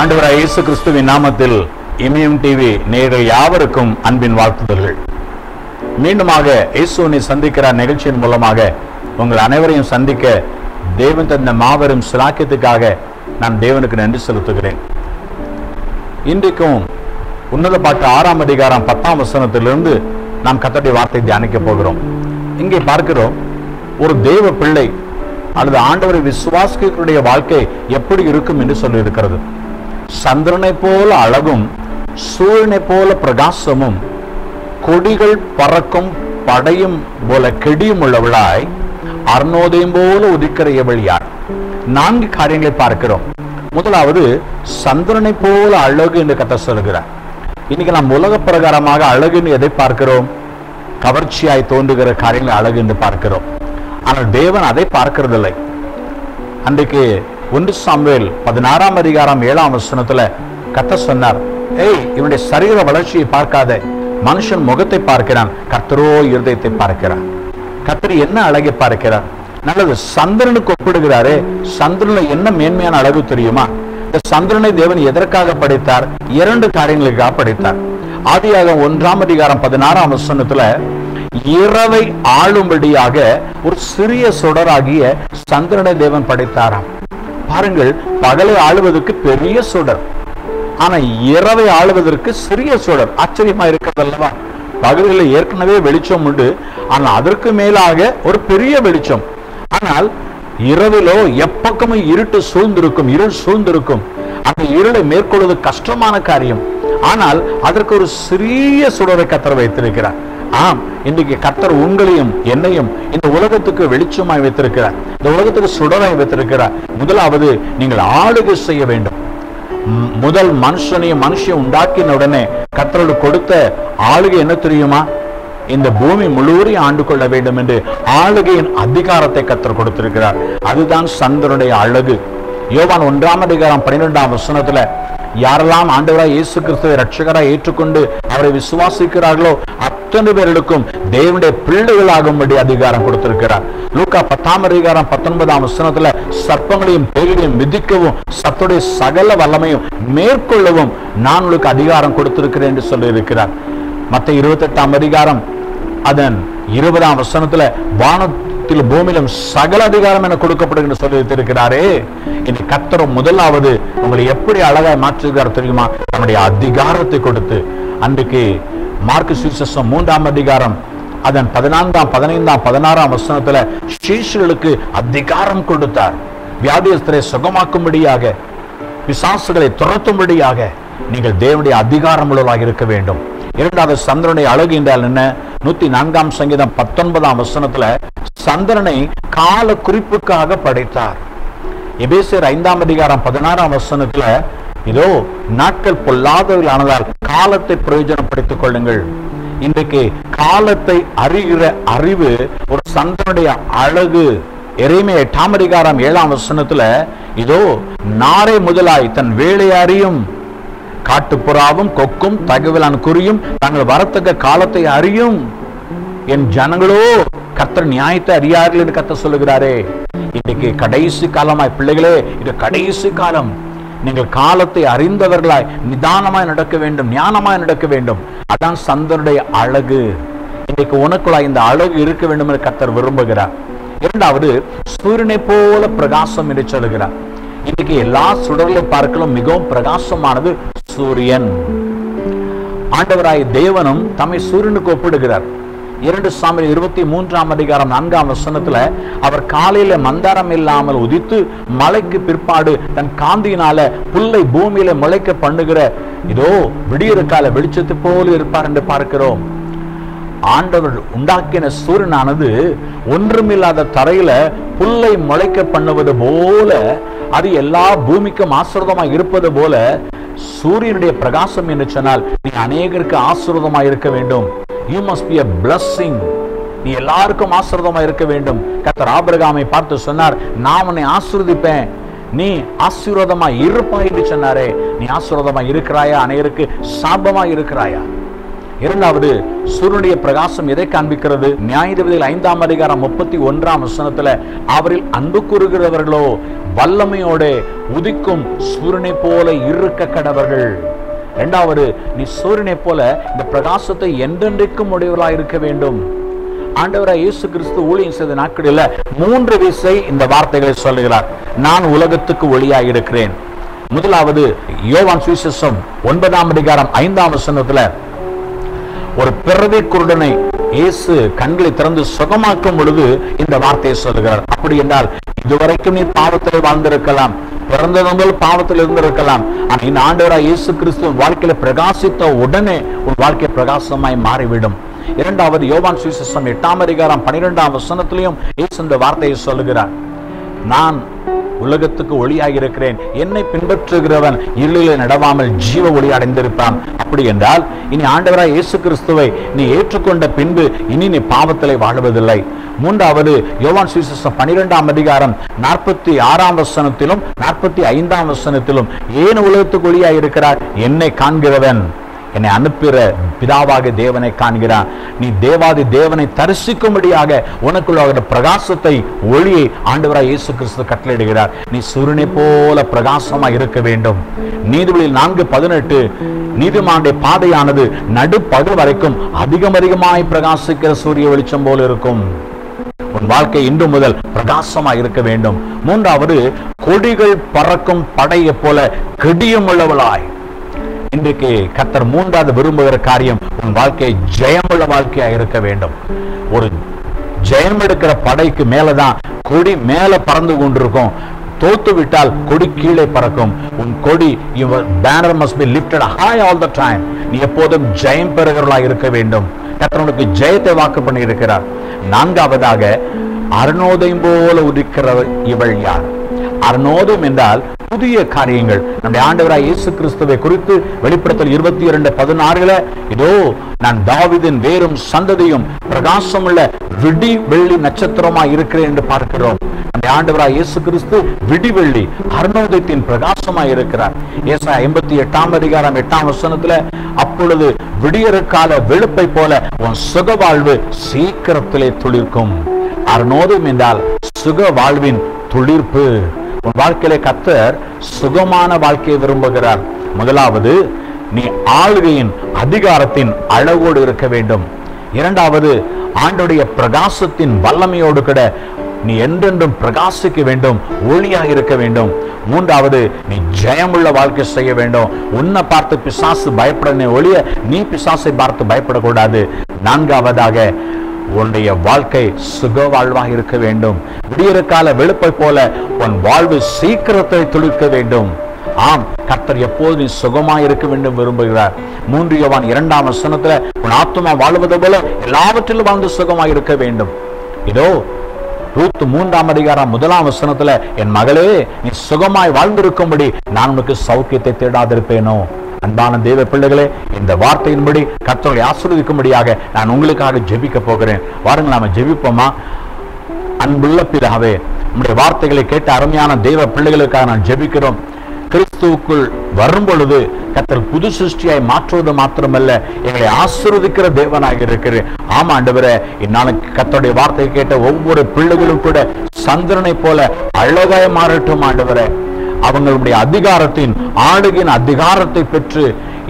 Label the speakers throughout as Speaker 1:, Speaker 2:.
Speaker 1: ஆண்டவராகிய இயேசு கிறிஸ்துவின் நாமத்தில் இமயம் டிவி நேயர்கள் யாவருக்கும் அன்பின் வாழ்த்துதல்கள். மீண்டுமாக இயேசுவை சந்திக்கிற நிகழ்ச்சியின் மூலமாக உங்கள் அனைவரையும் சந்திக்க தேவன் தந்த மாபெரும் சிலாக்கியத்துக்காக நான் தேவனுக்கு நன்றி செலுத்துகிறேன். இன்றைக்கும் உன்னத பாட்டு 6ஆம் அதிகாரம் 10ஆம் வசனத்திலிருந்து நாம் கர்த்தருடைய வார்த்தை தியானிக்க போகிறோம். இங்கே பார்க்கிறோம், ஒரு தேவ பிள்ளை அல்லது ஆண்டவரை விசுவாசிகளுடைய வாழ்க்கை எப்படி இருக்கும் என்று சொல்லி இருக்கிறது. சந்திரனை போல அழகும், சூரியனை போல பிரகாசமும், கொடிகள் பறக்கும் படையும் போல கெடியும் உள்ளவளாய் அருணோதயம் போல உதிக்கிற இவள் யார்? 4 காரியங்களை பார்க்கிறோம். முதலாவது, சந்திரனை போல அழகு என்று கர்த்தர் சொல்கிறார். இன்னைக்கு நாம் உலக பிரகாரமாக அழகு என்று எதை பார்க்கிறோம்? கவர்ச்சியாய் தோன்றுகிற காரியங்களை அழகு என்று பார்க்கிறோம். ஆனால் தேவன் அதை பார்க்கிறதில்லை. அன்றைக்கு 1 சாமுவேல் 16ஆம் அதிகாரம் 7ஆம் வசனத்துல கர்த்தர் சொன்னார், இவனுடைய சரீர வளர்ச்சியை பார்க்காத, மனுஷன் முகத்தை பார்க்கிறான், கர்த்தரோ இருதயத்தை பார்க்கிறான். கர்த்தர் என்ன அழகை பார்க்கிறார்? நல்லது. சந்திரனுக்கு ஒப்பிடுகிறாரே, சந்திரன்ல என்ன மேன்மையான அழகு தெரியுமா? இந்த சந்திரனை தேவன் எதற்காக படைத்தார்? 2 காரியங்களுக்காக படைத்தார். ஆதியாகமம் 1ஆம் அதிகாரம் 16ஆம் வசனத்துல இரவை ஆளும்படியாக ஒரு சிறிய சுடராகிய சந்திரனை தேவன் படைத்தாராம். பாருங்கள், பகலை ஆளுவதற்கு பெரிய சுடர், ஆனா இரவை ஆளுவதற்கு சிறிய சுடர். ஆச்சரியமா இருக்கிறது அல்லவா? பகலில் ஏற்கனவே வெளிச்சம் உண்டு, ஆனால் அதற்கு மேலாக ஒரு பெரிய வெளிச்சம். ஆனால் இரவிலோ எப்பக்கமும் இருட்டு சூழ்ந்திருக்கும், இருள் சூழ்ந்திருக்கும். அந்த இருளை மேற்கொள்வது கஷ்டமான காரியம். ஆனால் அதற்கு ஒரு சிறிய சுடரை கர்த்தர் வைத்திருக்கிறார். ஆம், இன்றைக்கு கர்த்தர் உங்களையும் என்னையும் இந்த உலகத்துக்கு வெளிச்சமாய் வைத்திருக்கிறார், இந்த உலகத்துக்கு சுடராய் வைத்திருக்கிறார். முதலாவது, நீங்கள் ஆளுகை செய்ய வேண்டும். முதல் மனுஷனையும் மனுஷன் உண்டாக்கின உடனே கர்த்தரோடு கொடுத்த ஆளுகை என்ன தெரியுமா? இந்த பூமி முழுவதையும் ஆண்டு கொள்ள வேண்டும் என்று ஆளுகையின் அதிகாரத்தை கர்த்தர் கொடுத்திருக்கிறார். அதுதான் சந்திரனுடைய அழகு. யோவான் 1ஆம் அதிகாரம் 12ஆம் வசனத்துல யாரெல்லாம் ஆண்டவராய் இயேசு கிறிஸ்துவை இரட்சகராய் ஏற்றுக்கொண்டு அவரை விசுவாசிக்கிறார்களோ அத்தனை பேர்களுக்கும் தேவனுடைய பிள்ளைகளாகும்படி அதிகாரம் கொடுத்திருக்கிறார். லூக்கா 10ஆம் அதிகாரம் 19ஆம் வசனத்துல சர்ப்பங்களையும் பேய்களையும் மிதிக்கவும் சத்துடைய சகல வல்லமையும் மேற்கொள்ளவும் நான் உங்களுக்கு அதிகாரம் கொடுத்திருக்கிறேன் என்று சொல்லி இருக்கிறார். மத்தேயு 28ஆம் அதிகாரம் அதன் 20ஆம் வசனத்துல வானத்தில் பூமியிலும் சகல அதிகாரம் என கொடுக்கப்படுகின்ற சொல்லி இருக்கிறாரே. இனி கர்த்தர் முதலாவது உங்களை எப்படி அழகாய் மாற்றுகிறார் தெரியுமா? நம்முடைய அதிகாரத்தை கொடுத்து. அன்றைக்கு மார்க்கு சுவிசேஷம் 3ஆம் அதிகாரம் அதன் 14ஆம் 15ஆம் 16ஆம் வசனத்துல சீஷர்களுக்கு அதிகாரம் கொடுத்தார். வியாதியஸ்தரை சுகமாக்கும்படியாக, பிசாசுகளை துரத்தும்படியாக நீங்கள் தேவனுடைய அதிகாரம் உள்ளவராக இருக்க வேண்டும். இரண்டாவது, சந்திரனுடைய அழகு என்றால் என்ன? 104ஆம் சங்கீதம் 19ஆம் வசனத்துல சந்திரனை கால குறிப்புக்காக படைத்தார். எபேசியர் 5ஆம் அதிகாரம் 16ஆம் வசனத்துல இதோ நாட்கள் பொல்லாதவர்கள் ஆனதால் காலத்தை பிரயோஜனப்படுத்திக் கொள்ளுங்கள். இன்றைக்கு காலத்தை அறிகிற அறிவு ஒரு சந்திரனுடைய அழகு. எரேமியா 8ஆம் அதிகாரம் 7ஆம் வசனத்துல இதோ நாரை முதலாய் தன் வேலையை அறியும், காட்டுப்புறாவும் கொக்கும் தகவலான குறியும் தங்கள் வரத்தக்க காலத்தை அறியும். என் ஜனங்களோ கர்த்தர் நியாயத்தை அறியார்கள் என்று கர்த்தர் சொல்லுகிறாரே. இன்னைக்கு கடைசி காலமாய் பிள்ளைகளே, இது கடைசி காலம். நீங்கள் காலத்தை அறிந்தவர்களாய் நிதானமாய் நடக்க வேண்டும், ஞானமாய் நடக்க வேண்டும். அதான் சந்திரனுடைய அழகு. இன்னைக்கு உனக்குள்ளாய் இந்த அழகு இருக்க வேண்டும் என்று கர்த்தர் விரும்புகிறார். இரண்டாவது, சூரியனை போல பிரகாசம் என்று சொல்லுகிறார். இன்னைக்கு எல்லா சுடர்களை பார்க்கலாம் மிகவும் பிரகாசமானது சூரியன். ஆண்டவராய் தேவனும் தம்மை சூரியனுக்கு ஒப்பிடுகிறார். 2 சாமுவேல் 23ஆம் அதிகாரம் 4ஆம் வசனத்துல அவர் காலையில மந்தாரம் இல்லாமல் உதித்து மலைக்கு பிற்பாடு தன் காந்தியினால புல்லை பூமியில முளைக்க பண்ணுகிற இதோ விடியற கால வெளிச்சத்தை போல இருப்பார் என்று பார்க்கிறோம். ஆண்டவர் உண்டாக்கின சூரியனானது ஒன்றுமில்லாத தரையில புல்லை முளைக்க பண்ணுவது போல, அது எல்லா பூமிக்கும் ஆசீர்வாதமாக இருப்பது போல சூரியனுடைய பிரகாசம் என்று சொன்னால் நீ அநேகருக்கு ஆசீர்வாதமாக இருக்க வேண்டும். You must be a blessing. நீ எல்லாருக்கும் ஆசீர்வாதமா இருக்க வேண்டும். கர்த்தர் ஆபிரகாமை பார்த்து சொன்னார், நான் உன்னை ஆசீர்வதிப்பேன், நீ ஆசீர்வாதமா இருப்பாய் என்று சொன்னாரே. நீ ஆசீர்வாதமா இருக்கிறாயா? அநேகருக்கு சாபமா இருக்கிறாயா? இரண்டாவது, சூரியனுடைய பிரகாசம் எதை காண்பிக்கிறது? நியாயாதிபதிகள் 5ஆம் அதிகாரம் 31ஆம் வசனத்துல, அவரில் அன்பு கூறுகிறவர்களோ வல்லமையோட உதிக்கும் சூரியனை போல இருக்க கடவர்கள். இரண்டாவது, நீ சூரியனை போல இந்த பிரகாசத்தை என்றென்றைக்கும் உடையவர்களாக இருக்க வேண்டும். ஆண்டவராய் இயேசு கிறிஸ்து ஊழியம் செய்த நாட்களில் 3 விசை இந்த வார்த்தைகளை சொல்லுகிறார். நான் உலகத்துக்கு ஒளியாய் இருக்கிறேன். முதலாவது, யோவான் சுவிசேஷம் 9ஆம் அதிகாரம் 5ஆம் வசனத்துல ஒரு பிறவி குருடனை இயேசு கண்களை திறந்து சுகமாக்கும் பொழுது இந்த வார்த்தையை சொல்லுகிறார். அப்படி என்றால் இதுவரைக்கும் நீ பாவத்தில் வாழ்ந்திருக்கலாம், பிறந்தது முதல் பாவத்தில் இருந்திருக்கலாம். ஆனால் இந்த ஆண்டவராய் இயேசு கிறிஸ்து உன் வாழ்க்கையில பிரகாசித்த உடனே உன் வாழ்க்கை பிரகாசமாய் மாறிவிடும். இரண்டாவது, யோவான் சுவிசேஷம் 8ஆம் அதிகாரம் 12ஆம் வசனத்திலையும் இயேசு இந்த வார்த்தையை சொல்லுகிறார். நான் உலகத்துக்கு ஒளியாக இருக்கிறேன், என்னை பின்பற்றுகிறவன் இருளிலே நடவாமல் ஜீவ ஒளி அடைந்திருப்பான். அப்படி என்றால் இனி ஆண்டவராய் இயேசு கிறிஸ்துவை நீ ஏற்றுக்கொண்ட பின்பு இனி நீ பாவத்திலே வாழ்வதில்லை. மூன்றாவது, யோவான் சுவிசேஷம் 12ஆம் அதிகாரம் 46ஆம் வசனத்திலும் 45ஆம் வசனத்திலும் ஏன் உலகத்துக்கு ஒளியாக இருக்கிறார்? என்னை காண்கிறவன் என்னை அனுப்புகிற பிதாவாக தேவனை காண்கிறான். நீ தேவாதி தேவனை தரிசிக்கும்படியாக உனக்குள்ள பிரகாசத்தை, ஒளியை ஆண்டவராய் இயேசு கிறிஸ்து கட்டளையிடுகிறார். நீ சூரியனை போல பிரகாசமா இருக்க வேண்டும். நீதிபதிகள் 4:18, நீதிமானுடைய பாதையானது நடுப்பகல் வரைக்கும் அதிகமாய் பிரகாசிக்கிற சூரிய வெளிச்சம் போல இருக்கும். உன் வாழ்க்கை இன்று முதல் பிரகாசமா இருக்க வேண்டும். மூன்றாவது, கொடிகள் பறக்கும் படையை போல கெடியம் உள்ளவளாய். இன்றைக்கு கர்த்தர் மூன்றாவது விரும்புகிற காரியம் உன் வாழ்க்கை ஜெயமுள்ள வாழ்க்கையா இருக்க வேண்டும். ஒரு ஜெயம் எடுக்கிற படைக்கு மேலதான் கொடி மேல பறந்து கொண்டிருக்கும். தோத்து விட்டால் கொடி கீழே பறக்கும். உன் கொடி, your banner must be lifted high all the time. நீ எப்போதும் ஜெயம் பெறுகிறவளா இருக்க வேண்டும். கர்த்தர் உனக்கு ஜெயத்தை வாக்கு பண்ணி இருக்கிறார். நான்காவதாக, அருணோதயம் போல உதிக்கிற இவள் யார்? அருணோதயம் என்றால் புதிய காரியங்கள். நம்முடைய ஆண்டவராய் இயேசு கிறிஸ்துவை குறித்து வெளிப்படுத்தல் 22:16, இதோ நான் தாவீதின் வேரும் சந்ததியும் பிரகாசமுள்ள விடி வெள்ளி நட்சத்திரமாய் இருக்கிறேன் என்று பார்க்கிறோம். நம்முடைய ஆண்டவராய் இயேசு கிறிஸ்து விடிவெள்ளி அருணோதயத்தின் பிரகாசமாய் இருக்கிறார். ஏசாயா 58ஆம் அதிகாரம் 8ஆம் வசனத்துல, அப்பொழுது விடியற்கால வெளுப்பை போல உன் சுக வாழ்வு சீக்கிரத்திலே துளிர்க்கும். அருணோதயம் என்றால் சுக வாழ்வின் துளிர்ப்பு. உன் வாழ்க்கையிலே கர்த்தர் சுகமான வாழ்க்கையை விரும்புகிறார். முதலாவது, நீ ஆளுகையின் அதிகாரத்தின் அழகோடு இருக்க வேண்டும். இரண்டாவது, ஆண்டுடைய பிரகாசத்தின் வல்லமையோடு கூட நீ என்றென்றும் பிரகாசிக்க வேண்டும், ஒளியாக இருக்க வேண்டும். மூன்றாவது, நீ ஜெயமுள்ள வாழ்க்கை செய்ய வேண்டும். உன்னை பார்த்து பிசாசு பயப்படனே ஒழிய நீ பிசாசை பார்த்து பயப்படக்கூடாது. நான்காவதாக, உன்னுடைய வாழ்க்கை சுக வாழ்வாக இருக்க வேண்டும். விடியற்கால வெளுப்பை போல உன் வாழ்வு சீக்கிரத்தை துளிர்க்க வேண்டும். ஆம், கர்த்தர் எப்போது நீ சுகமாய் இருக்க வேண்டும் விரும்புகிறார். 3 யோவான் 2ஆம் வசனத்துல, உன் ஆத்துமா வாழ்வது போல எல்லாவற்றிலும் வாழ்ந்து சுகமாய் இருக்க வேண்டும். இதோ ரூத் 3ஆம் அதிகாரம் 1ஆம் வசனத்துல, என் மகளே, நீ சுகமாய் வாழ்ந்திருக்கும்படி நான் உனக்கு சௌக்கியத்தை தேடாதிருப்பேனோ? அன்பான தேவ பிள்ளைகளே, இந்த வார்த்தையின்படி கர்த்தரை ஆசீர்வதிக்கும்படியாக நான் உங்களுக்காக ஜெபிக்க போகிறேன். வாருங்கள், நாம ஜெபிப்போமா? அன்புள்ள பிதாவே, நம்முடைய வார்த்தைகளை கேட்ட அருமையான தேவ பிள்ளைகளுக்காக நான் ஜெபிக்கிறோம். கிறிஸ்துவுக்குள் வரும் பொழுது கர்த்தர் புது சிருஷ்டியாய் மாற்றுவது மாத்திரமல்ல, எங்களை ஆசீர்வதிக்கிற தேவனாக இருக்கிறேன். ஆமா ஆண்டவரே, இந்நாளைக்கு கர்த்தருடைய வார்த்தையை கேட்ட ஒவ்வொரு பிள்ளைகளும் கூட சந்திரனை போல அழகாய் மாறட்டும் ஆண்டவரே. அவங்களுடைய அதிகாரத்தின் ஆளுகையின் அதிகாரத்தை பெற்று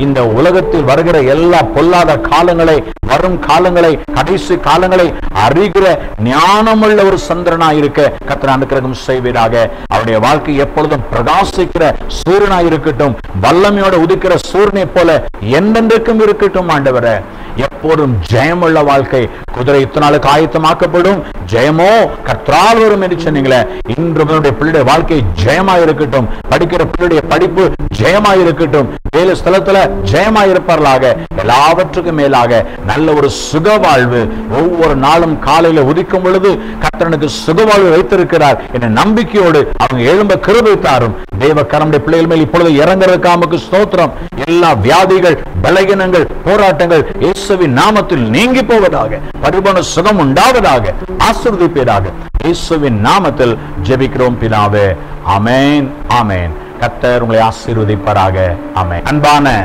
Speaker 1: இந்த உலகத்தில் வருகிற எல்லா பொல்லாத காலங்களை, வரும் காலங்களை, கடைசி காலங்களை அறிகிற ஞானமுள்ள ஒரு சந்திரனாய் இருக்க கர்த்தர் அனுக்கிரகம் செய்வீராக. அவருடைய வாழ்க்கை எப்பொழுதும் பிரகாசிக்கிற சூரியனாய் இருக்கட்டும், வல்லமையோட உதிக்கிற சூரியனை போல என்றென்றைக்கும் இருக்கட்டும் ஆண்டவரே. எப்போதும் ஜெயமுள்ள வாழ்க்கை. குதிரை இத்தனாளுக்கு ஆயத்தமாக்கப்படும், ஜெயமோ கர்த்தரால் வரும் என்று சொன்னீங்களே. இன்று பிள்ளைடைய வாழ்க்கை ஜெயமாய் இருக்கட்டும், படிக்கிற பிள்ளைடைய படிப்பு ஜெயமாய் இருக்கட்டும், வேலை ஸ்தலத்துல ஜெயமாய் இருப்பார்களாக. எல்லாவற்றுக்கும் மேலாக நல்ல ஒரு சுக வாழ்வு. ஒவ்வொரு நாளும் காலையில உதிக்கும் பொழுது கர்த்தனுக்கு சுக வாழ்வு வைத்திருக்கிறார் என்ற நம்பிக்கையோடு அவங்க எழும்ப கிருபை தாரும். தேவ கரமுடைய பிள்ளைகள் மேல் இப்பொழுது இறங்குறதுக்கு ஸ்தோத்திரம். எல்லா வியாதிகள், பலகீனங்கள், போராட்டங்கள் இயேசுவின் நாமத்தில் நீங்கி போவதாக, பரிபூர்ண சுகம் உண்டாவதாக, ஆசீர்வதிப்பீராக. இயேசுவின் நாமத்தில் ஜெபிக்கிறோம் பிதாவே. ஆமென், ஆமென். கர்த்தர் உங்களை ஆசீர்வதிப்பாராக. ஆமென். அன்பான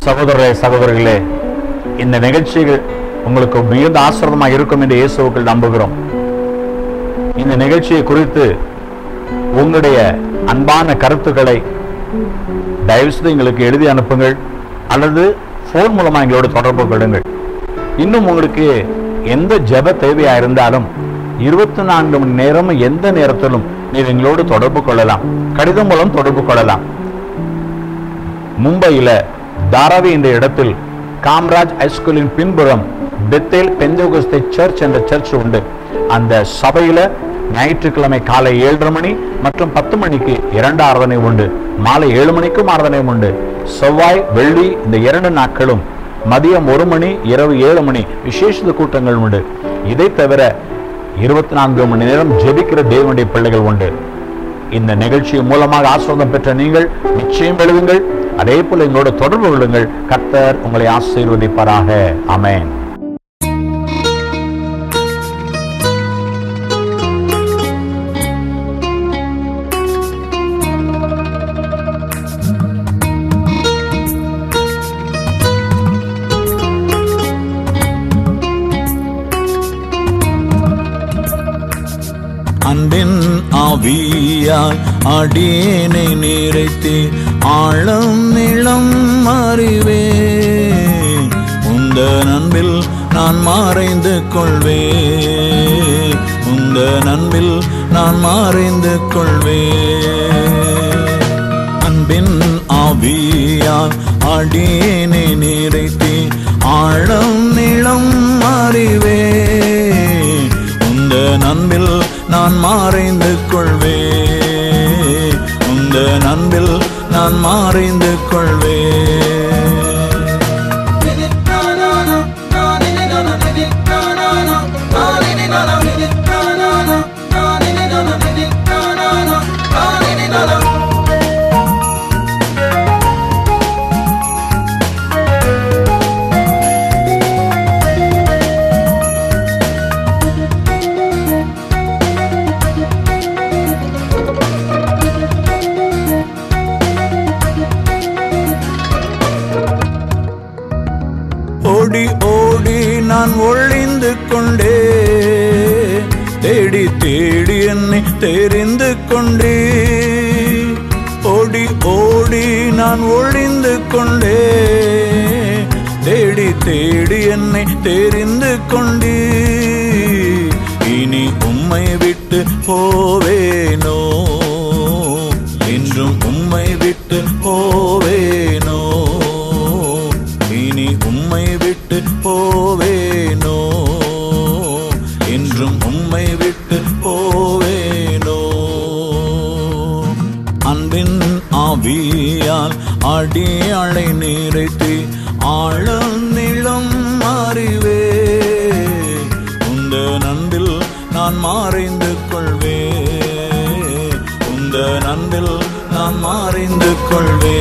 Speaker 1: சகோதரரே, சகோதரிகளே, இந்த நிகழ்ச்சிகள் உங்களுக்கு மிகுந்த ஆசீர்வாதமாக இருக்கும் என்று இயேசுவுக்குள் நம்புகிறோம். இந்த நிகழ்ச்சியை குறித்து உங்களுடைய அன்பான கருத்துக்களை தயவுசெய்து எங்களுக்கு எழுதி அனுப்புங்கள் அல்லது போன் மூலமாக எங்களோடு தொடர்பு கொள்ளுங்கள். இன்னும் உங்களுக்கு எந்த ஜெப தேவையா இருந்தாலும் 24 மணி நேரமும் எந்த நேரத்திலும் நீர் எங்களோடு தொடர்பு கொள்ளலாம். கடிதம் மூலம் தொடர்பு கொள்ளலாம். மும்பையில தாராவி என்ற இடத்தில் காமராஜ் ஹைஸ்கூலின் பின்புறம் பெத்தேல் பெந்தேகோஸ்தே சர்ச் என்ற சர்ச் உண்டு. அந்த சபையில ஞாயிற்றுக்கிழமை காலை 7:30 மணி மற்றும் 10 மணிக்கு 2 ஆராதனை உண்டு. மாலை 7 மணிக்கும் ஆராதனை உண்டு. செவ்வாய் வெள்ளி இந்த 2 நாட்களும் மதியம் 1 மணி இரவு 7 மணி விசேஷ கூட்டங்கள் உண்டு. இதை தவிர 24 மணி நேரம் ஜெபிக்கிற தேவனுடைய பிள்ளைகள் உண்டு. இந்த நிகழ்ச்சி மூலமாக ஆசீர்வாதம் பெற்ற நீங்கள் நிச்சயம் எழுதுங்கள். அதே போல எங்களோட தொடர்பு கொள்ளுங்கள். கர்த்தர் உங்களை ஆசீர்வதிப்பாராக. ஆமென்.
Speaker 2: அன்பின் ஆவியால் அடியேனை நிறைத்து ஆழம் நிலம் அறிவே. உந்தன் அன்பில் நான் மறைந்து கொள்வே. உந்தன் அன்பில் நான் மறைந்து கொள்வே. அன்பின் ஆவியால் அடியேனை நிறைத்து ஆழம் நிலம் அறிவே. உந்தன் அன்பில் நான் மறைந்து கொள்வே. உந்தன் அன்பில் நான் மறைந்து கொள்வே. ஓடி ஓடி நான் ஒளிந்து கொண்டே. தேடி தேடி என்னை தெரிந்து கொண்டே. ஓடி ஓடி நான் ஒளிந்து கொண்டே. தேடி தேடி என்னை தெரிந்து கொண்டே. இனி உம்மை விட்டு போவேனோ. என்றும் உம்மை விட்டு போவேனோ. இனி உம்மை விட்டு போவேனோ. என்றும் உம்மை விட்டு போவேனோ. அன்பின் ஆவியால் அடியாளை நிறைத்து ஆழம் நிலம் அறிவே. உந்தன் அன்பில் நான் மறைந்து கொள்வே. உந்தன் அன்பில் நான் மறைந்து கொள்வே.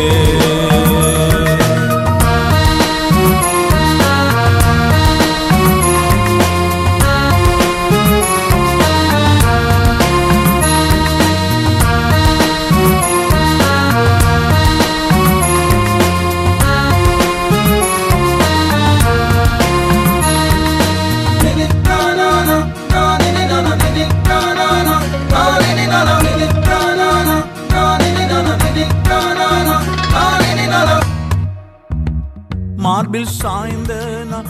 Speaker 2: மார்பில் சாய்ந்த நான்